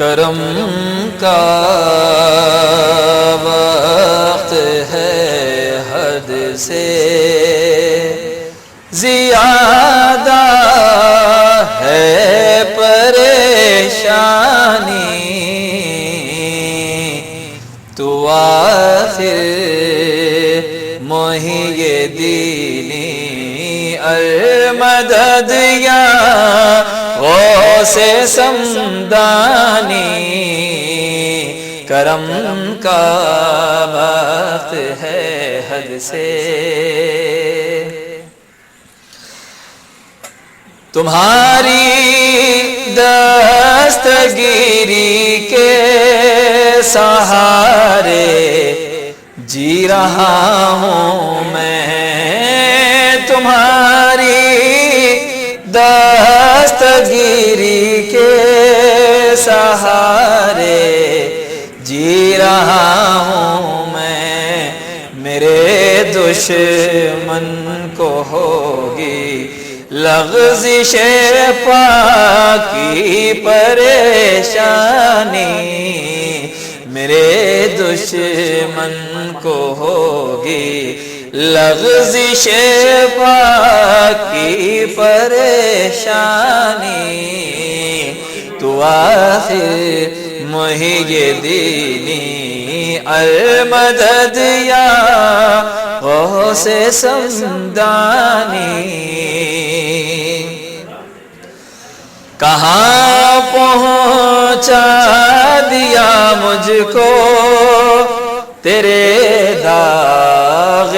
کرم کا وقت ہے حد سے زیادہ ہے پریشانی، تو آخر محی دینی المدد یا غوث سمدانی، کرم کا وقت ہے حد سے۔ تمہاری دستگیری کے سہارے جی رہا ہوں میں، تمہاری دستگیری کے سہارے جی رہا ہوں میں، میرے دشمن کو ہوگی لغزش پاکی پریشانی، میرے دشمن کو ہوگی لغزش پاکی پریشانی، تو آخر محی دینی المدد یا غوث سمدانی، کہاں پہنچا دیا مجھ کو تیرے داغ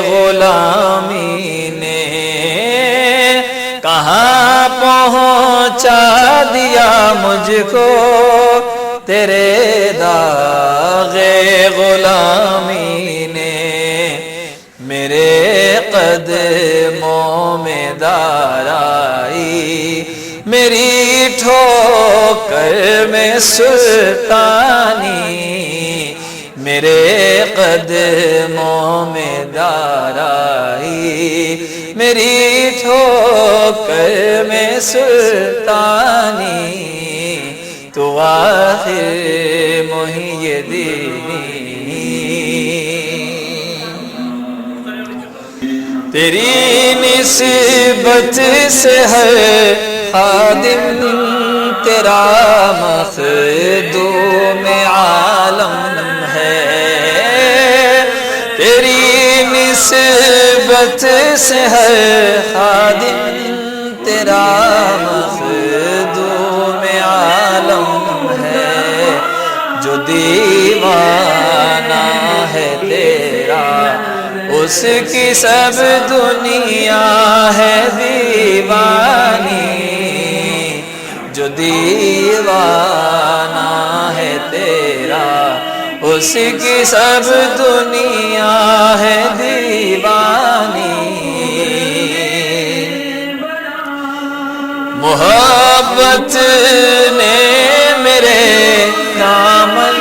غلامی نے، کہاں پہنچا دیا مجھ کو تیرے داغ غلامی نے، میرے قدموں میں دار آئی میری ٹھوکر میں سلطانی، میرے قدموں میں دار آئی میری ٹھوکر میں سلطانی، تو آخر محی دینی تیری نسبت سے ہر خادم تیرا مخدوم عالم ہے، تیری نسبت سے ہر خادم تیرا مخدوم عالم ہے، جو دیوانہ ہے تیرا اس کی سب دنیا ہے دیوانی، جو دیوانہ ہے تیرا اس کی سب دنیا ہے دیوانی، محبت نے میرے دامن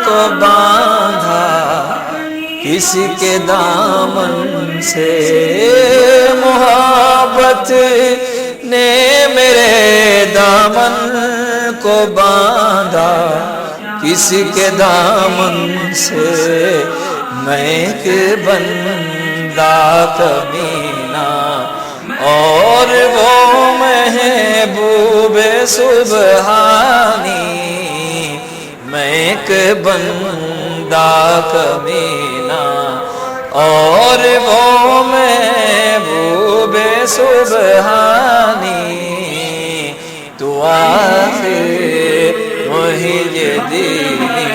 کو باندھا کس کے دامن سے، محبت نے میرے دامن کو باندھا کس کے دامن سے، میں ایک بندہ کمینہ اور وہ محبوب سبحانی، میں ایک بندہ کمینہ اور وہ محبوب سبحانی، تو آخر محی دینی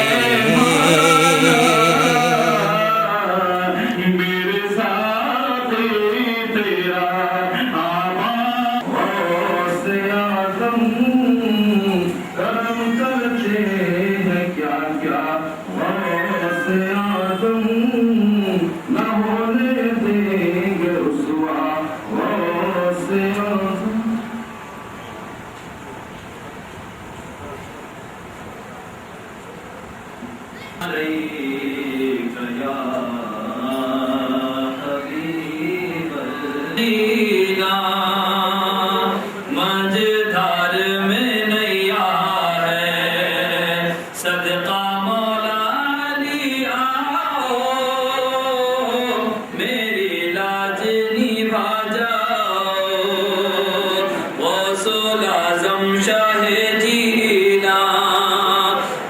غوث اعظم شاہ جینا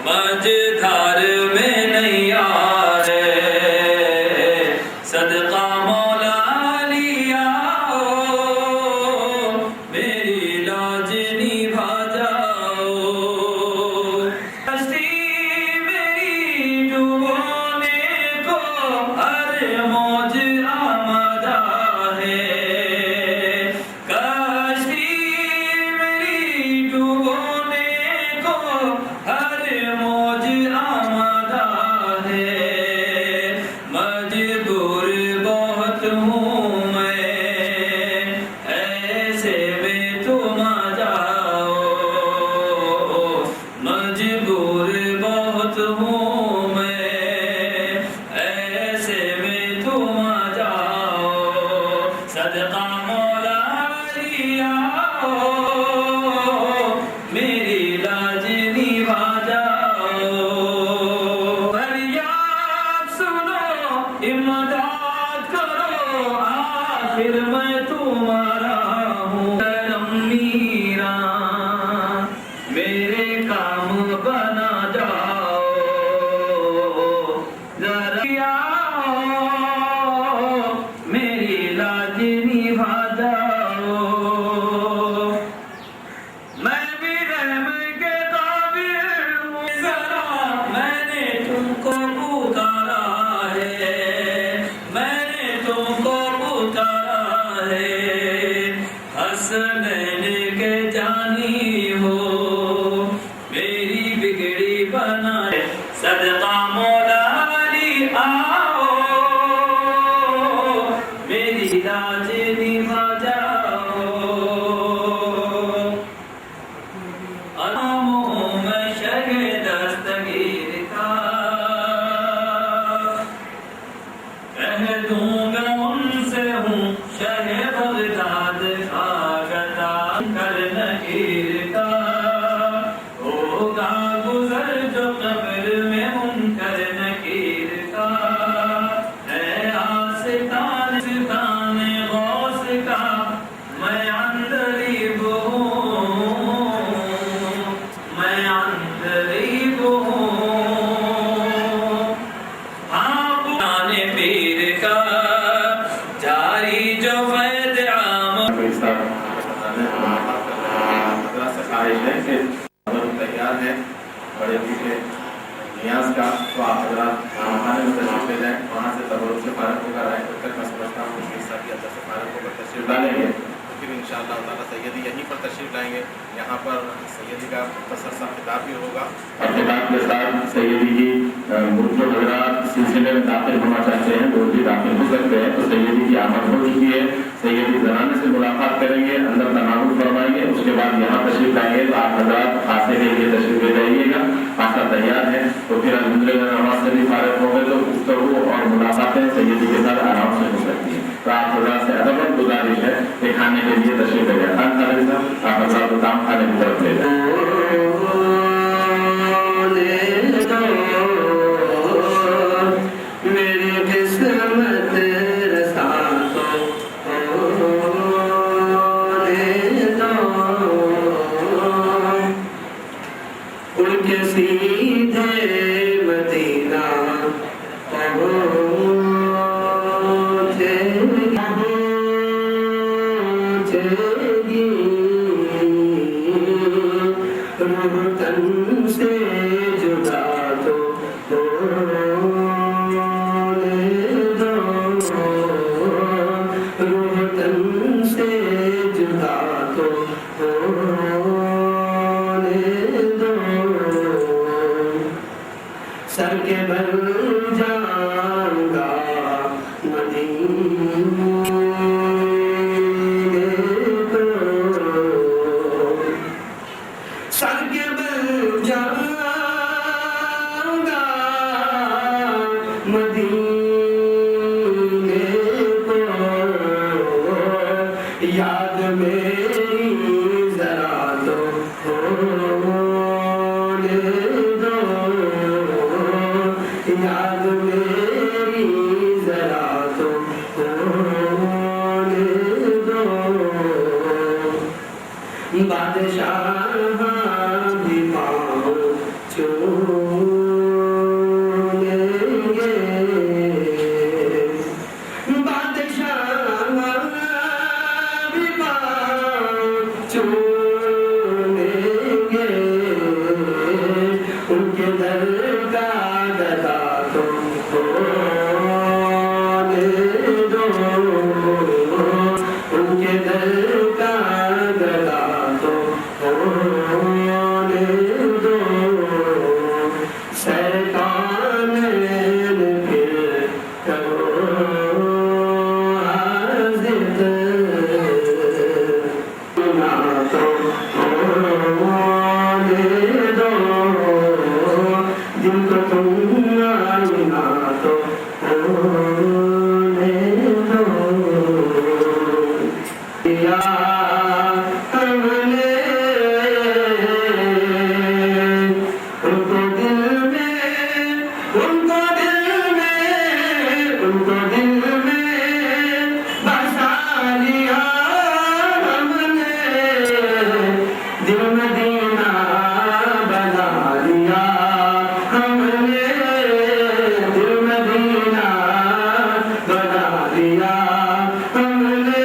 مجدھار میں نہیں آ رہے صدقہ مولا علی آؤ میری لاج نبھا جاؤ کشتی میری ڈوبونے کو ہر موج آمادہ ہے کشتی میری ڈوبونے کو ہر موج آمادہ ہے مجبور بہت ہوں میں ایسے میں تم آ جاؤ مجبور بہت ہوں میں ایسے میں تم آ جاؤ صدقہ مولا علی آؤ میری لاج نبھا جاؤ فریاد سنو امداد کرو آخر میں تمہارا ہوں کرم میرا میرے کام بنا جاؤ ذرا آؤ میری لاج نبھا جاؤ میں بھی رحم کے قابل ہوں ذرا میں نے تم کو پکارا ہے میں نے تم کو پکارا ہے حسنین کے جانی ہو میری بگڑی بنائے صدقہ مولا علی آؤ میری لاج نبھا جاؤ علاموں میں شہ دستگیر کا کہہ دوں گا ان سے ہوں شہ بغداد کا گدا کر نکیر کا ہوگا گزر جو قبر میں منکر نکیر کا ہے آستان ستان غوث کا میں عندلیب ہوں میں عندلیب ہوں ہاں پرانے پیر کا جاری جو فیض عام خواہش ہے کہ تیار ہے بڑے میٹھے نیاز کا تو آپ حضرات خانے میں تشریف لے جائیں وہاں سے تبرک سے فارغ ہو کر آئیں تب تک میں سمجھتا ہوں کہ اس ساتھ اندر سے فارغ ہو کر تشریف ڈالیں گے پھر انشاءاللہ تعالیٰ سیدی یہیں پر تشریف لائیں گے یہاں پر سیدی کا مختصر سا خطاب بھی ہوگا اور خطاب کے ساتھ سیدی کی جو حضرات سلسلے میں داخل ہونا چاہتے ہیں وہ بھی داخل ہو سکتے ہیں تو سیدی کی آمد ہو چکی ہے سیدی زنانے سے ملاقات کریں گے اندر تناول فرمائیں گے اس کے بعد یہاں تشریف لائیں گے تو آپ حضرات خاصے کے لیے تشریف لے جائیے گا خاصا تیار ہے تو پھر الحمدللہ نماز سے بھی فارغ ہو گئے تو گفتگو اور ملاقاتیں سیدی کے ساتھ آرام سے ہو سکتی ہیں تو آپ حضرات سے ادب گزارش ہے کہ کھانے کے لیے تشریف لے جائیں خان خالد صاحب آپ حضرات کو کام کھانے کی طرف لے جائیں سر کے بل جاؤں گا سر کے بل جاؤں گا مدینے کو یاد میری ذرا تو ہونے دو بادشاہ بھی پاؤں چومیں گے بادشاہ بھی پاؤں چومیں گے ان کے در کا گدا تم کھولے دو ان کے در کا گدا تم کھولے دو شیطان پھر کرو حاضر نہ تو کھولے دو جن کو تم نہ تو کھولے دو یا ہم نے ان کو دل میں بسا لیا ہم نے دل مدینہ بنا لیا ہم نے دل مدینہ بنا لیا ہم نے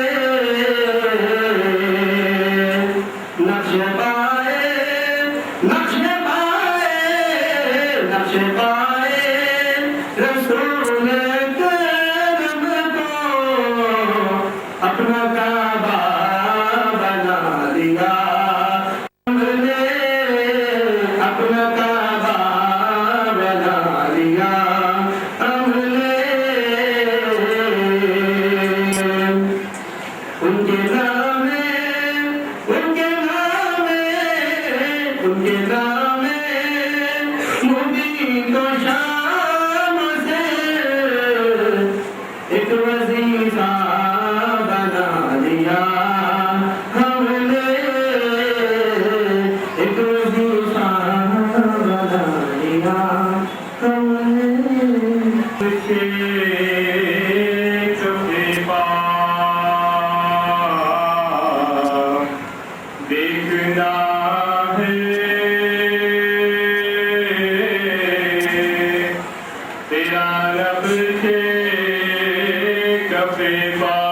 نقش پائے رسول کرم کو اپنا کعبہ بنا لیا ہم نے اپنا کعبہ بنا لیا ہم نے ان کے نام مبین کو شام سے ایک وظیفہ بنا لیا ہم نے ایک وظیفہ بنا لیا ہم نے دیکھنا ہے تیرا رب کے کفے پاک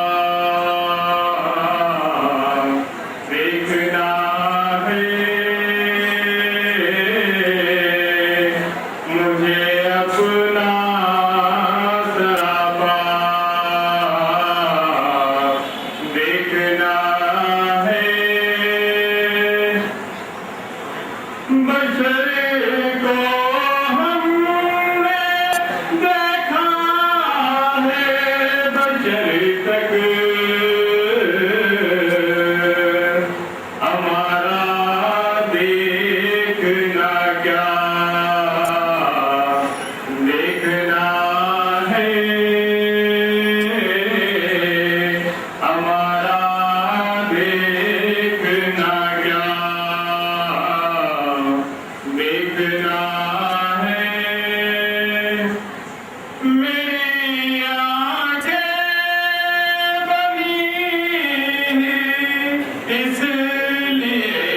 دیکھنا ہے مجھے اپنا سراپا دیکھنا ہے بشر کو ہم نے دیکھا ہے بشر تک ہمارا دیکھنا کیا دیکھنا ہے ہمارا دیکھنا کیا دیکھنا ہے میری آنکھیں بنی اس لیے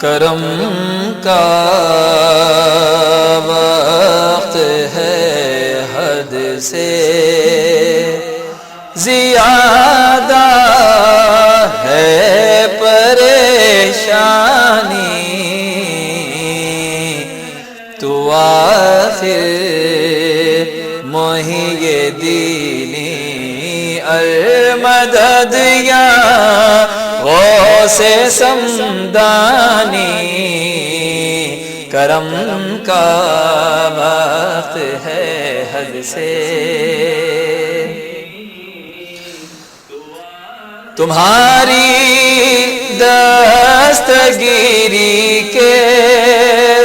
کرم کا وقت ہے حد سے زیادہ ہے پریشانی تو آخر محی دینی المدد یا غوث سمدانی کرم کا وقت ہے حد سے تمہاری دستگیری کے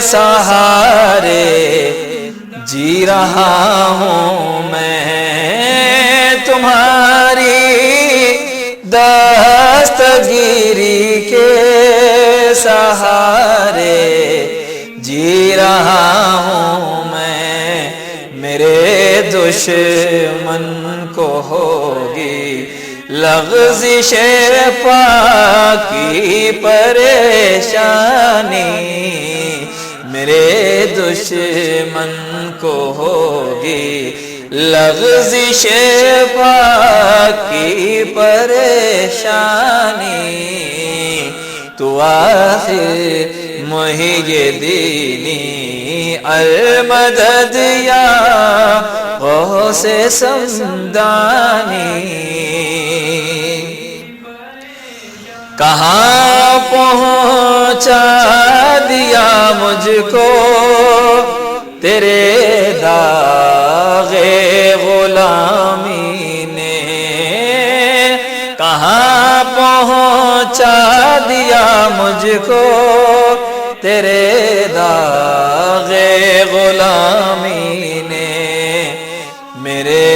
سہارے جی رہا ہوں میں تمہاری دستگیری کے سہارے جی رہا ہوں میں، میرے دشمن کو ہوگی لغزش پاک کی پریشانی، میرے دشمن کو ہوگی لغزش پاک کی پریشانی، تو آخر محی دینی المدد یا غوث سمدانی، کہاں پہنچا دیا مجھ کو تیرے داغ غلامی نے، کہاں پہنچا دیا مجھ کو تیرے داغ غلامی نے، میرے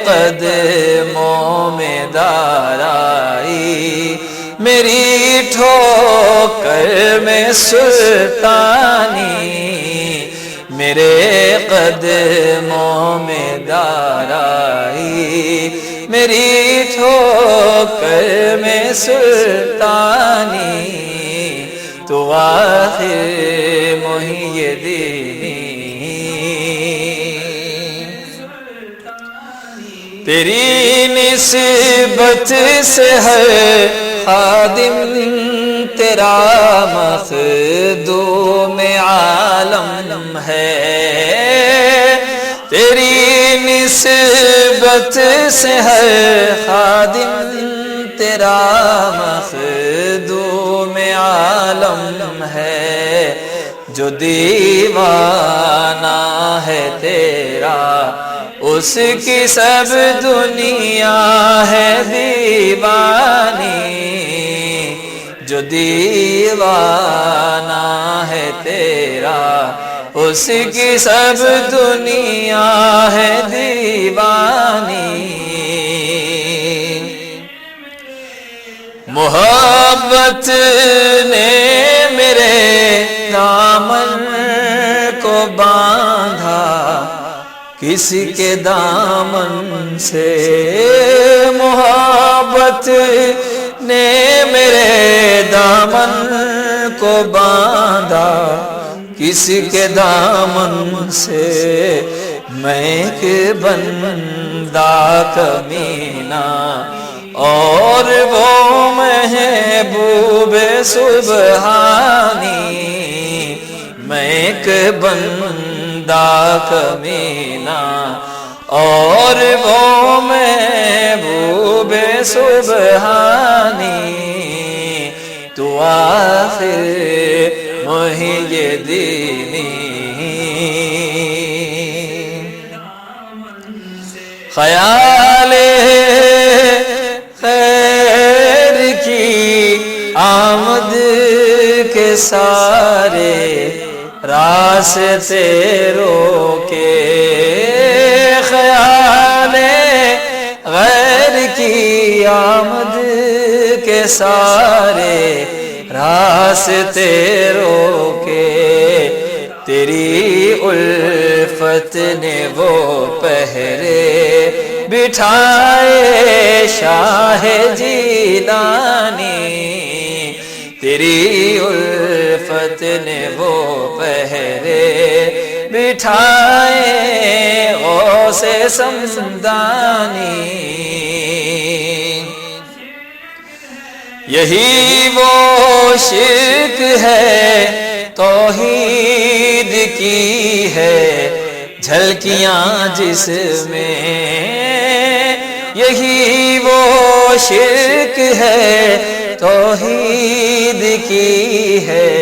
قدموں میں دار آئی میری ٹھوکر میں سلطانی، میرے قدموں میں دار آئی میری ٹھوکر میں سلطانی، تو آخر محی دینی تیری نسبت سے ہر خادم تیرا مخدوم عالم ہے، تیری نسبت سے ہر خادم تیرا مخدوم عالم ہے، جو دیوانہ ہے تیرا اس کی سب دنیا ہے دیوانی، جو دیوانہ ہے تیرا اس کی سب دنیا ہے دیوانی، محبت نے میرے دامن کو باندھا کسی کے دامن سے، محبت نے میرے دامن کو باندھا کسی کے دامن سے، میں ایک بندہ کمینہ اور وہ محبوب سبحانی، میں ایک بندہ کمینہ اور وہ محبوب سبحانی، تو آخر محی دینی خیال خیر کی آمد کے سارے راستے روکے، خیال غیر کی آمد کے سارے راستے روکے، تیری الفت نے وہ پہرے بٹھائے شاہ جیلانی، تیری الفت نے وہ پہرے بٹھائے غوث سمدانی، یہی وہ شرک ہے توحید کی ہے جھلکیاں جس میں، یہی وہ شرک ہے توحید کی ہے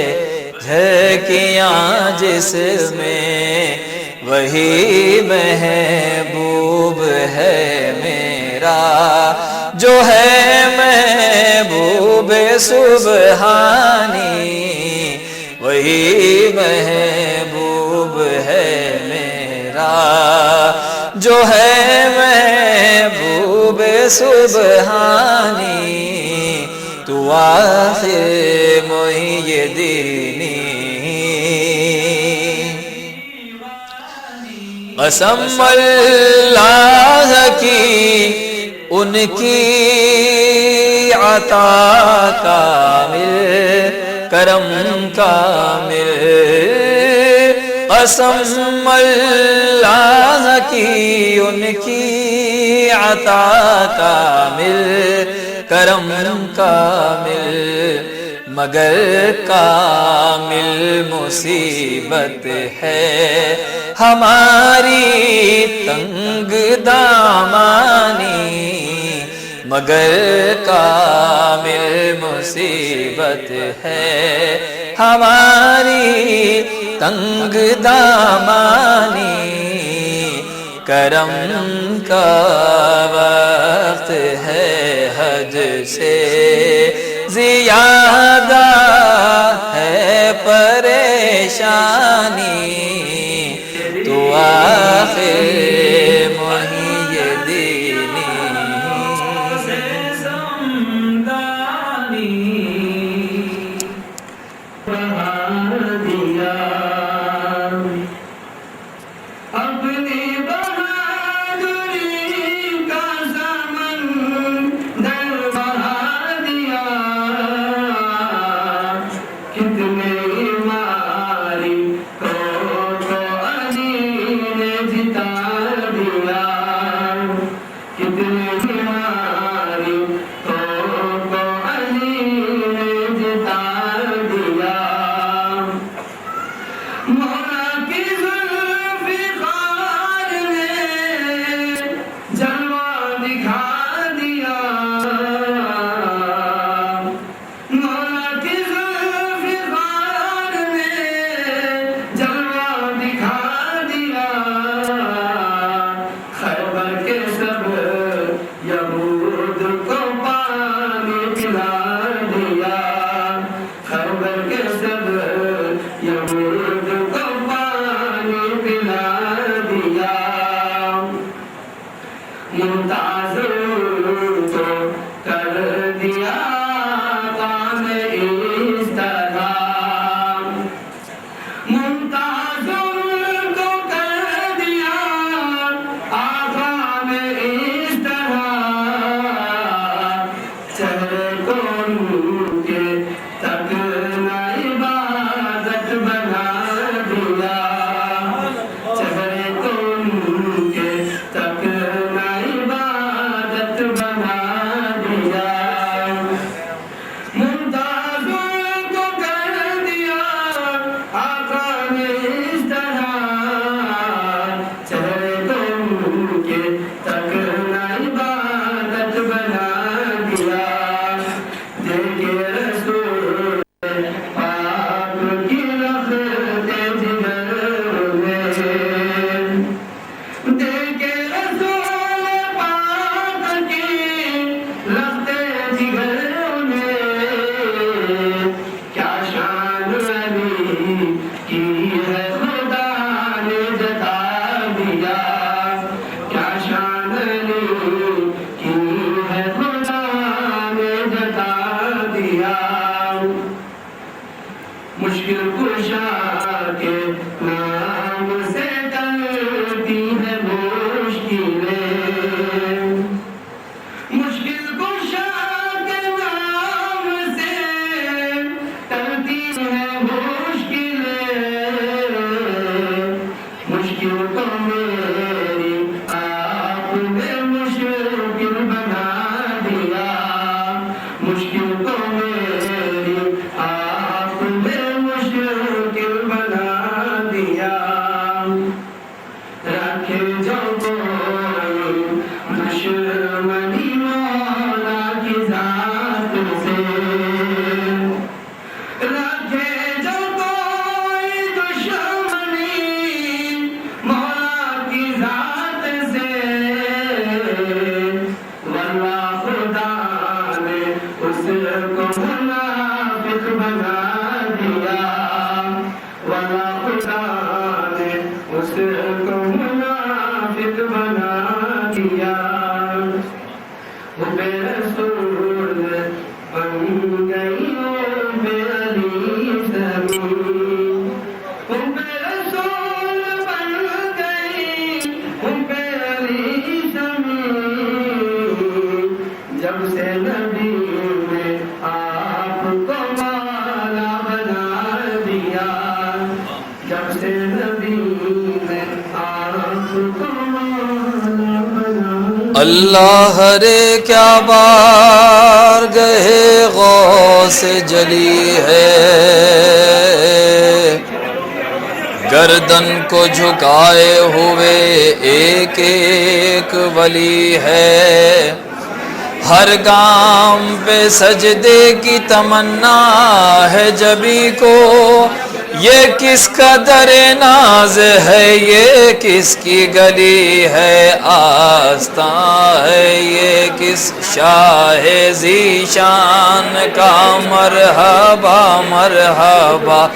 جھلکیاں جس میں، وہی محبوب ہے میرا جو ہے محبوب سبحانی، وہی محبوب ہے میرا جو ہے محبوب سبحانی، تو آخر محی دینی قسم اللہ کی ان کی عطا کامل، کرم کامل، قسم اللہ کی ان کی عطا کامل، کرم کامل، مگر کامل مصیبت ہے ہماری تنگ دامانی، مگر کامل مصیبت ہے ہماری تنگ دامانی، کرم کا وقت ہے حج سے زیادہ ہے پریشانی، تو آخر محی دینی اپنی بہادری کا سمندر بہا دیا، کتنے ماری کو علی نے جتا دیا، کتنے ماری کو علی نے جتا دیا، مولا کی ذوالفقار نے جلوہ دکھا دیا، مولا کی ذوالفقار نے جلوہ دکھا دیا، خیبر کے سب یہود کو پانی پلا دیا، خیبر کے سب یہود کو پانی پلا دیا، ممتاز کو کر دیا کام اس طرح، ممتاز کو کر دیا آقا نے اس طرح، چہرے کو ان کے تک نہ عبادت بنا دیا، چہرے کو ان کے تک نہ عبادت بنا دیا، ممتاز کو کر دیا آقا نے اس طرح، چہرے کو ان کے تک نہ عبادت بنا دیا، دیکھے رسول پاک کی رختے جگر میں، دیکھے رسول پاک کی رختے جگر میں، کیا شان علی کی ہے خدا نے جتا دیا، کیا شان علی کی ہے خدا نے جتا دیا، مشکل کشا کے نام سے ٹلتی ہے مشکلیں، مشکل کشا کے نام سے ٹلتی ہے مشکلیں، مشکل کو میری آپ نے مشکل بنا دیا، مشکل کو میری آپ نے مشکل بنا دیا، رکھے جو کوئی دشمنی مولا کی ذات سے، رکھے جو کوئی دشمنی مولا کی ذات سے، واللہ خدا نے اس کو منافق بنا دیا، واللہ خدا نے اس کو منافق بنا دیا، بے رسول بن گئی بے علی زمین، بے رسول بن گئی اللہ رے کیا بار گئے غوث جلی ہے، گردن کو جھکائے ہوئے ایک ایک ولی ہے، ہر گام پہ سجدے کی تمنا ہے جبی کو، یہ کس کا در ناز ہے، یہ کس کی گلی ہے، آستاں ہے یہ کس شاہ ذیشان کا، مرحبا مرحبا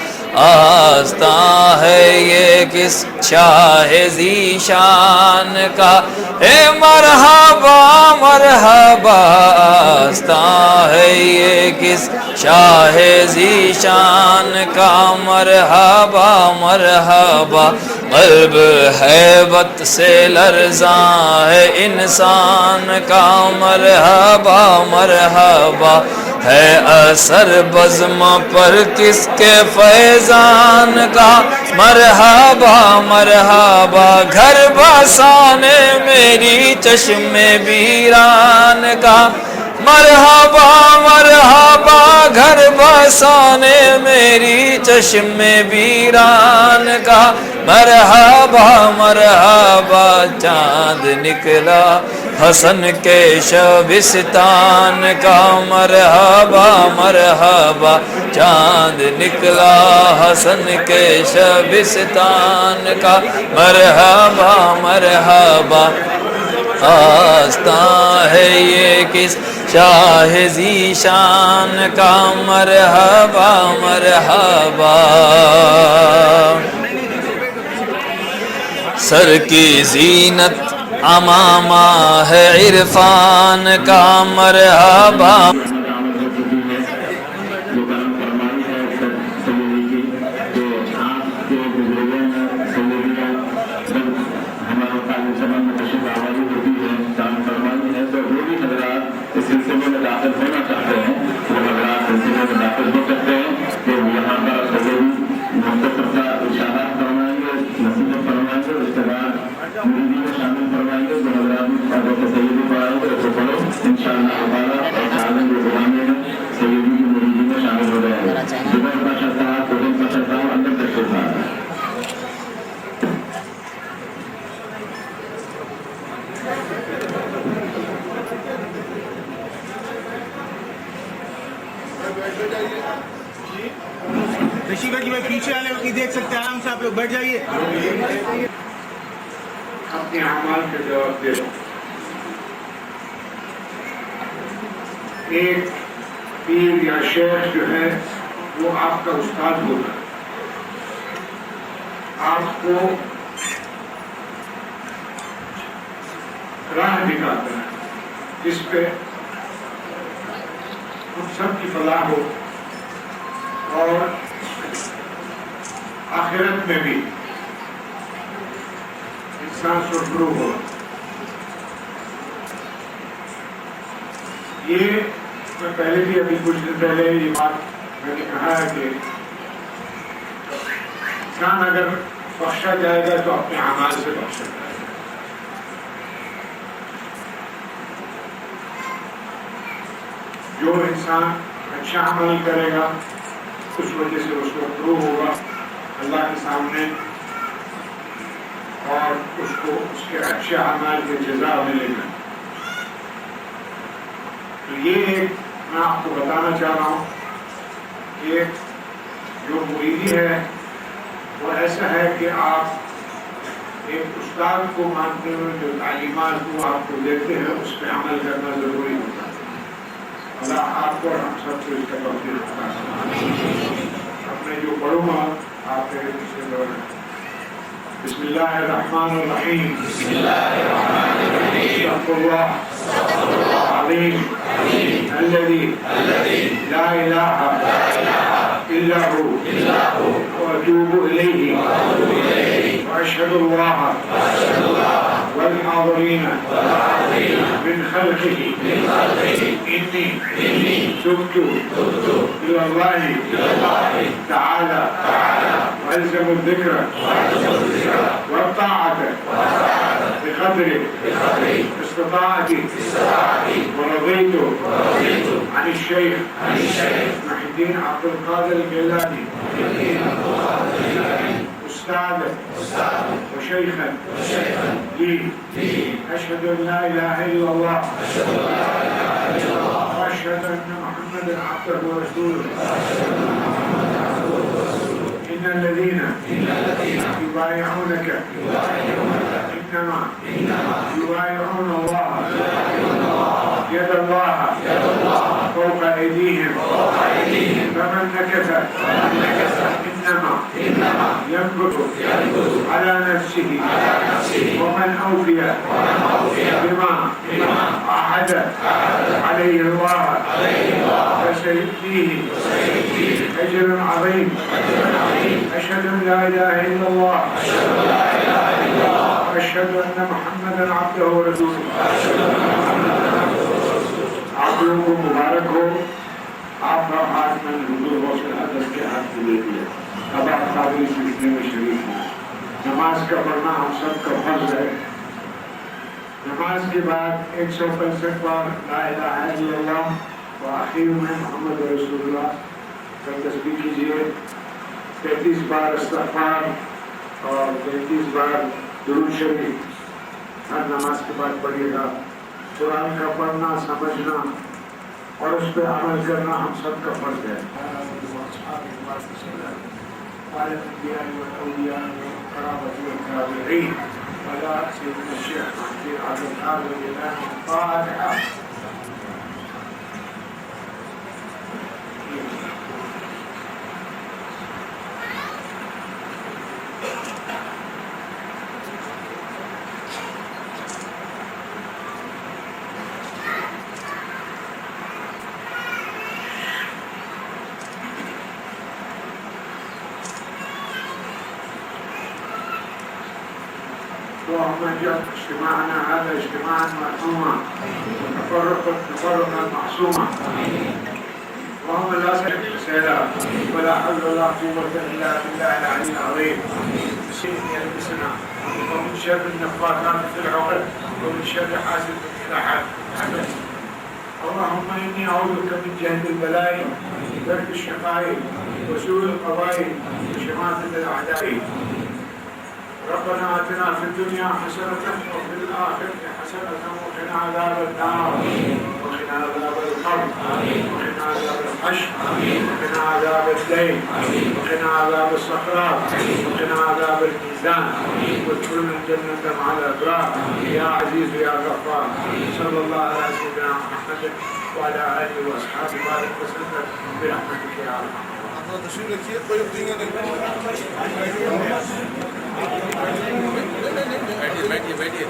آستاں ہے یہ کس شاہ ذیشان کا، اے مرحبا مرحبا آستاں ہے یہ کس شاہ ذیشان کا، مرحبا مرحبا قلب ہیبت سے لرزاں ہے انسان کا، مرحبا مرحبا ہے اثر بزم پر کس کے فیضان کا، مرحبا مرحبا گھر بسانے میری چشم ویران کا، مرحبا مرحبا گھر بسانے میری چشم ویران کا، مرحبا مرحبا چاند نکلا حسن کے شبستان کا، مرحبا مرحبا چاند نکلا حسن کے شبستان کا، مرحبا مرحبا آستاں ہے یہ کس شاہ ذیشان کا، مرحبا مرحبا سر کی زینت امامہ ہے عرفان کا، مرحبا رشیدہ جی میں پیچھے والے وقت دیکھ سکتے ہیں، آرام سے آپ لوگ بیٹھ جائیے. اپنے اعمال کے جواب دے. ایک پیر یا شیخ جو ہے وہ آپ کا استاد ہوتا ہے، آپ کو راہ دکھاتا ہے جس پہ ہم سب کی فلاح ہو اور آخرت میں بھی انسان سرخرو ہو. یہ میں پہلے بھی ابھی کچھ دن پہلے یہ بات میں نے کہا ہے کہ انسان اگر بخشا جائے گا تو اپنے اعمال سے بخشا جائے گا. جو انسان اچھا عمل کرے گا اس وجہ سے اس کو پرو ہوگا اللہ کے سامنے اور اس کو اس کے اچھے اعمال کے جزا ملے گا. تو یہ ایک میں آپ کو بتانا چاہ رہا ہوں کہ جو مریدی ہے وہ ایسا ہے کہ آپ ایک استاد کو مانتے ہوئے جو تعلیمات کو آپ کو دیتے ہیں اس پہ عمل کرنا ضروری ہوتا ہے. اللہ آپ کو اور ہم سب کو اس کا توفیق عطا فرمائے. اپنے جو بڑوں آپ کے پیچھے دور ہے. بسم اللہ الرحمن الرحیم. بسم اللہ الرحمن الرحیم. استغفر اللہ العظیم الذی لا الہ الا هو واتوب الیہ واشهد اللہ والحاضرین من خلقه انی تبت الى اللہ تعالی والزم الذکر والطاعة بقدر بقدر استطاعتي ورضيت عن الشيخ محي الدين عبد القادر الجيلاني أستاذا وشيخا لي أشهد أن لا إله إلا الله وأشهد أن محمدا عبده ورسوله إن الذين يبايعونك إنما يبايعون الله يد الله فوق أيديهم فمن نكث إنما ينكث على نفسه ومن أوفي بما عهد عليه الله فسيؤتيه أجر عظيم أشهد أن لا إله إلا الله وأشهد أن محمدا عبده ورسوله آپ لوگوں کو مبارک ہو آپ کا ہاتھ میں حضور غوث العظم کے ہاتھ میں دے دیا اب آپ قابل سلسلے میں شریک ہیں نماز کا پڑھنا ہم سب کا فرض ہے نماز کے بعد 165 بار لا الہ الا اللہ و آخر میں محمد رسول اللہ کا تسبیح کیجیے 33 بار استغفار اور 33 بار درود شریف ہر نماز کے بعد پڑھیے گا قرآن کا پڑھنا سمجھنا اور اس پہ عمل کرنا ہم سب کا فرض ہے اللهم اجعل اجتماعنا هذا اجتماعا مرحوما تفرقا معصوما اللهم لا سهل ولا حول ولا قوة إلا بالله العلي العظيم بسم يلبسنا ومن شر النفاثات في العقد ومن شر حاسد إذا حسد اللهم إني أعوذ بك من جهد البلاء وترك الشقاء وسوء القضاء وشماتة الأعداء ربنا آتنا في الدنيا حسنة وفي الآخرة حسنة وقنا عذاب النار وقنا عذاب القبر وقنا عذاب الحشر وقنا عذاب الدين وقنا عذاب الصخرات وقنا عذاب الميزان وادخلنا الجنة مع الأبرار يا عزيز يا غفار صلى الله على سيدنا محمد وعلى آله وأصحابه وبارك وسلم برحمتك يا أرحم بیٹھیے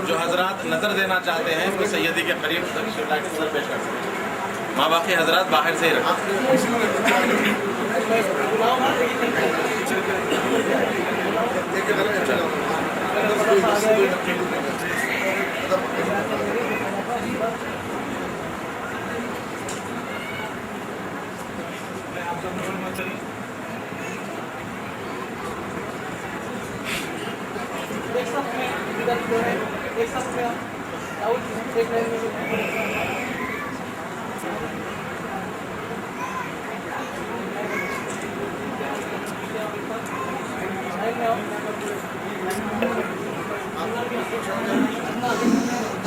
جو حضرات نظر دینا چاہتے ہیں وہ سیدی کے قریب نظر پیش کر سکتے ہیں ماں باقی حضرات باہر سے ہی رکھیں ایک ساتھ میں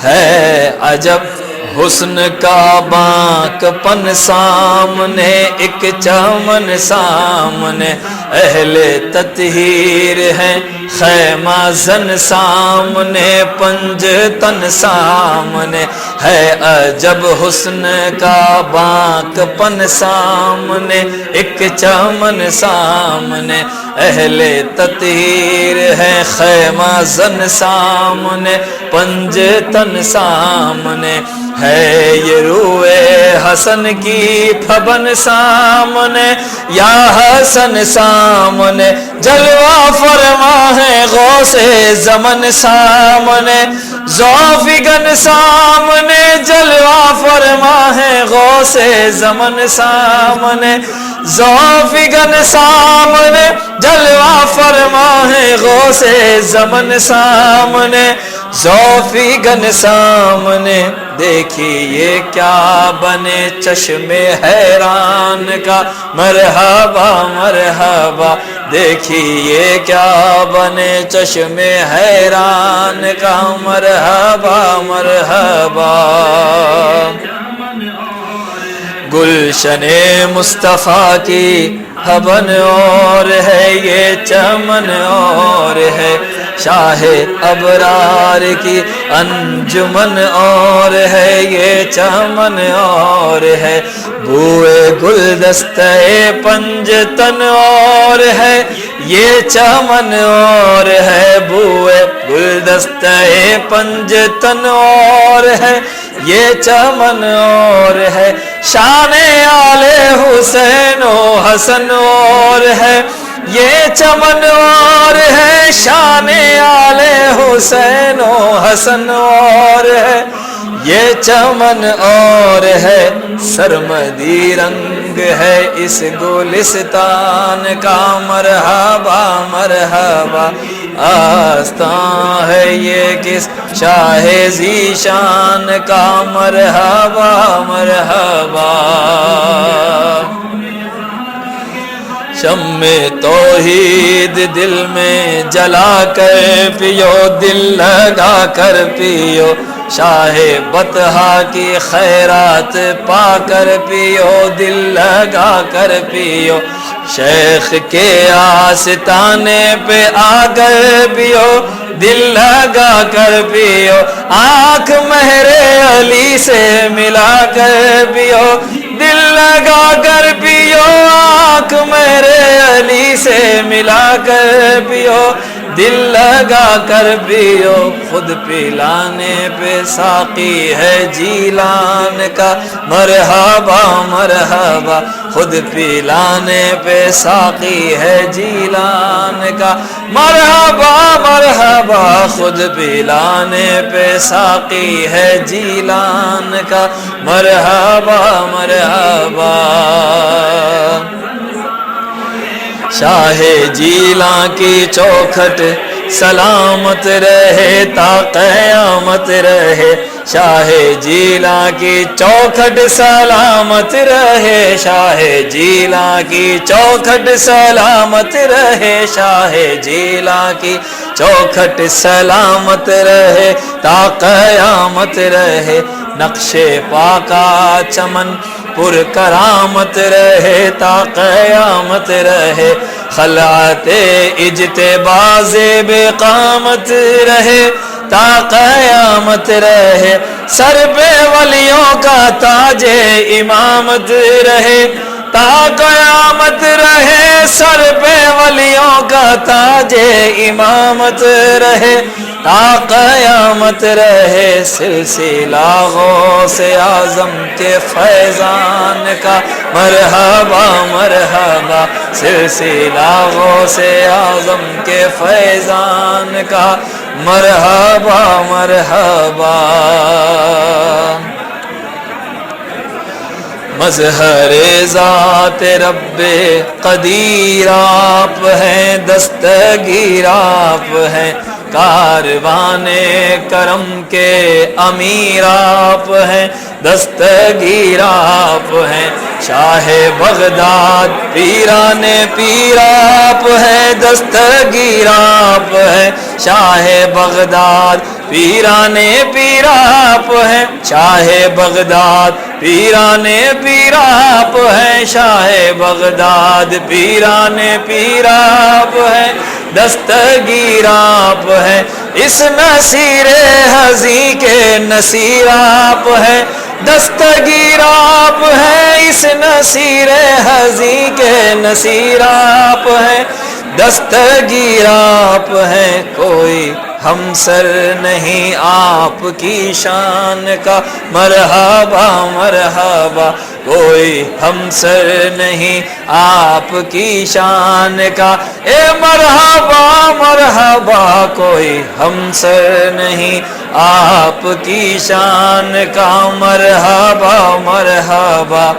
ہے عجب حسن کا باک پن سامنے ایک چمن سامنے اہل تطہیر ہیں خیمہ زن سامنے پنج تن سامنے ہے عجب حسن کا باک پن سامنے ایک چمن سامنے اہل تطہیر ہیں خیمہ زن سامنے پنج تن سامنے ہے یہ روئے حسن کی پھبن سامنے یا حسن سامنے جلوہ فرما ہے غوث زمن سامنے ذوفگن سامنے جلوہ فرما ہے غوث زمن سامنے ذوفگن سامنے جلوہ فرما ہے غوث زمن سامنے زوفی گن سامنے دیکھیے کیا بنے چشم حیران کا مرحبا مرحبا دیکھیے کیا بنے چشم حیران کا مرحبا مرحبا گلشن مصطفیٰ کی ہبن اور ہے یہ چمن اور ہے شاہ ابرار کی انجمن اور ہے یہ چمن اور ہے بوئے گلدستہ پنجتن اور ہے یہ چمن اور ہے بوئے گلدستہ پنجتن اور ہے یہ چمن اور ہے شان آل حسین و حسن اور ہے یہ چمن اور ہے شان آل حسین و حسن اور ہے یہ چمن اور ہے سرمدی رنگ ہے اس گلستان کا مرحبا مرحبا آستان ہے یہ کس شاہ ذیشان کا مرحبا مرحبا شمع توحید دل میں جلا کر پیو دل لگا کر پیو شاہ بطحا کی خیرات پا کر پیو دل لگا کر پیو شیخ کے آستانے پہ آ کر پیو دل لگا کر پیو آنکھ مہر علی سے ملا کر پیو دل لگا کر پیو آنکھ مہر علی سے ملا کر پیو دل لگا کر پیو خود پلانے پہ ساقی ہے جیلان کا مرحبا مرحبا خود پلانے پہ ساقی ہے جیلان کا مرحبا مرحبا خود پلانے پہ ساقی ہے جیلان کا مرحبا مرحبا شاہ جیلان کی چوکھٹ سلامت رہے تا قیامت رہے شاہ جیلان کی چوکھٹ سلامت رہے شاہ جیلان کی چوکھٹ سلامت رہے شاہ جیلان کی چوکھٹ سلامت رہے تا قیامت رہے نقش پاکا چمن پر کرامت رہے تا قیامت رہے خلعت اجتباز بے قامت رہے تا قیامت رہے سر پہ ولیوں کا تاج امامت رہے تا قیامت رہے سر پہ ولیوں کا تاج امامت رہے تا قیامت رہے سلسلہ غوث اعظم کے فیضان کا مرحبا مرحبا سلسلہ غوث اعظم کے فیضان کا مرحبا مرحبا مظہر ذات رب قدیر آپ ہیں دستگیر آپ ہیں کاروان کرم کے امیر آپ ہیں دستگیر آپ ہیں شاہ بغداد پیران پیر آپ ہیں دستگیر آپ ہیں شاہ بغداد پیران پیر آپ ہیں شاہ بغداد پیران پیر آپ ہیں شاہ بغداد پیران پیر آپ ہیں دستگیر آپ ہیں اس نصیر حضی کے نصیر آپ ہیں دستگیر آپ ہیں اس نصیر حضی کے نصیر آپ ہیں دستگیر آپ ہیں کوئی ہمسر نہیں آپ کی شان کا مرحبا مرحبا کوئی ہمسر نہیں آپ کی شان کا اے مرحبا مرحبا کوئی ہمسر نہیں آپ کی شان کا مرحبا مرحبا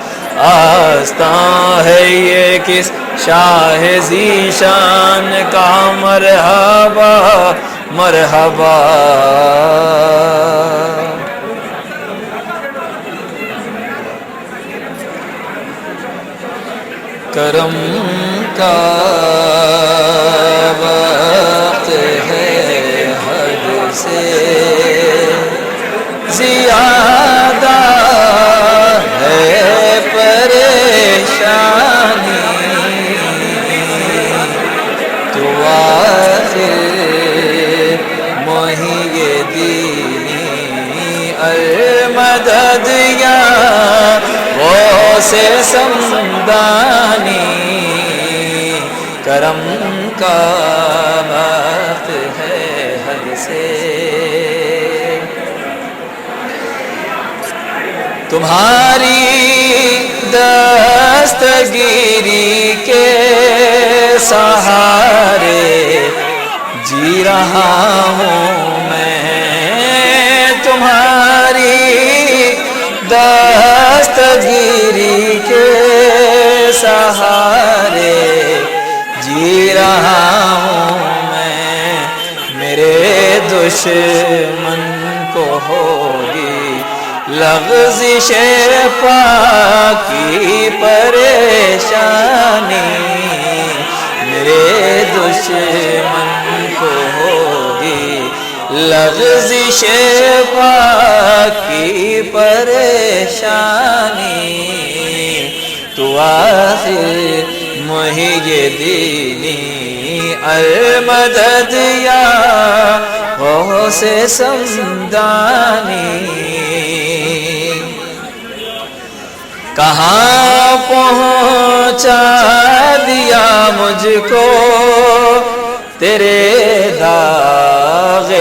آستان ہے یہ کس شاہ ذیشان کا مرحبا مرحبا مرحبا کرم کا وقت ہے حد سے زیادہ ہے پریشانی تو آخر محی دینی المدد یا غوث سمدانی کرم کا وقت ہے حد سے تمہاری دستگیری کے سہارے جی رہا ہوں میں تمہاری دستگیری کے سہارے جی رہا ہوں میں میرے دشمن کو ہوگی لغزش پاکی پریشانی میرے دشمن کو ہوگی لغزش پاکی پریشانی تو آخر محی دینی المدد یا غوث سمدانی کہاں پہنچا دیا مجھ کو تیرے داغ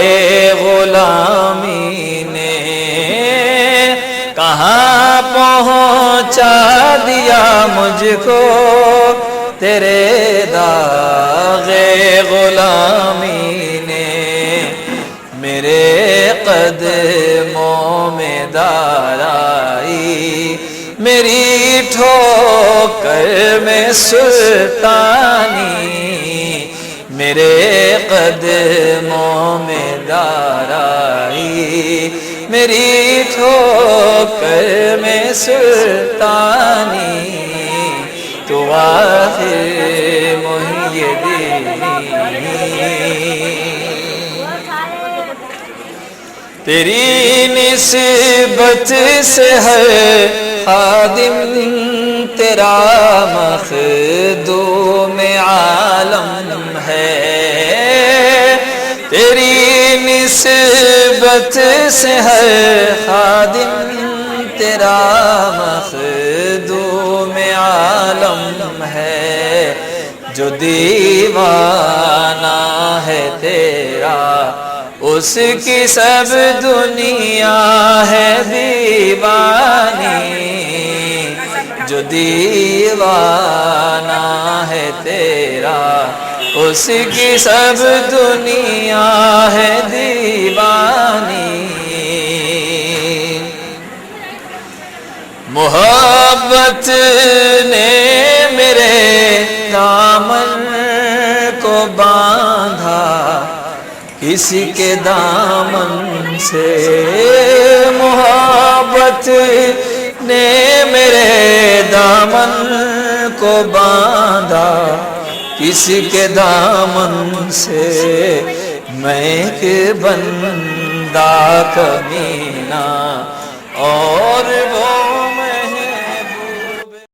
غلامی نے کہاں پہنچا دیا مجھ کو تیرے داغ غلامی نے میرے قدموں میں دارائی میری ٹھوکر میں سلطانی میرے قدموں میں دارائی میری ٹھوکر میں سلطانی تو آخر محی دینی تیری نسبت سے ہر خادم تیرا مخدوم عالم ہے تیری نسبت سے ہر خادم تیرا مخدوم عالم ہے جو دیوانہ ہے تیرا اس کی سب دنیا ہے دیوانی جو دیوانہ ہے تیرا اس کی سب دنیا ہے دیوانی محبت نے میرے دامن کو باندھا کسی کے دامن سے محبت نے میرے دامن کو باندھا کسی کے دامن سے میں کہ بندہ کمینہ اور